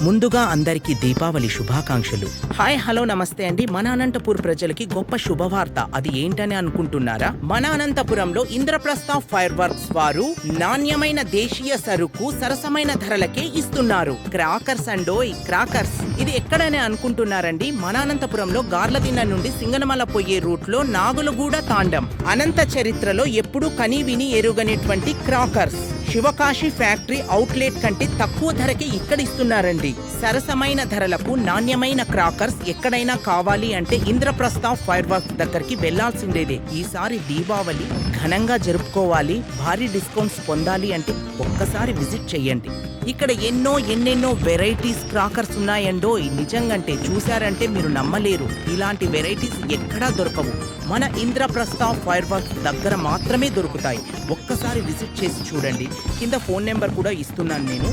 ముందుగా అందరికీ దీపావళి శుభాకాంక్షలు. హాయ్ హలో నమస్తే అండి. మన అనంతపూర్ ప్రజలకి గొప్ప శుభవార్త. అది ఏంటని అనుకుంటున్నారా? మన అనంతపురంలో ఇంద్రప్రస్థ ఫైర్ వర్క్స్ వారు నాణ్యమైన దేశీయ సరుకు సరసమైన ధరలకే ఇస్తున్నారు. క్రాకర్స్ అండోయ్ క్రాకర్స్. ఇది ఎక్కడనే అనుకుంటున్నారండి? మన అనంతపురంలో గార్లదిన్న నుండి సింగనమల పోయే రూట్ లో నాగులగూడ తాండం అనంత చరిత్రలో ఎప్పుడూ కనీ విని ఎరుగనేటువంటి క్రాకర్స్ శివకాశి ఫ్యాక్టరీ అవుట్లెట్ కంటే తక్కువ ధరకే ఇక్కడ ఇస్తున్నారండి. సరసమైన ధరలకు నాణ్యమైన క్రాకర్స్ ఎక్కడైనా కావాలి అంటే ఇంద్రప్రస్థ ఫైర్ వర్క్స్ దగ్గరికి వెళ్లాల్సిందేదే. ఈసారి దీపావళి ఘనంగా జరుపుకోవాలి, భారీ డిస్కౌంట్స్ పొందాలి అంటే ఒక్కసారి విజిట్ చెయ్యండి. ఇక్కడ ఎన్నెన్నో వెరైటీస్ క్రాకర్స్ ఉన్నాయండో. నిజంగంటే చూశారంటే మీరు నమ్మలేరు. ఇలాంటి వెరైటీస్ ఎక్కడా దొరకవు. మన ఇంద్రప్రస్థ ఫైర్ వర్క్స్ దగ్గర మాత్రమే దొరుకుతాయి. ఒక్కసారి విజిట్ చేసి చూడండి. కింద ఫోన్ నెంబర్ కూడా ఇస్తున్నాను నేను.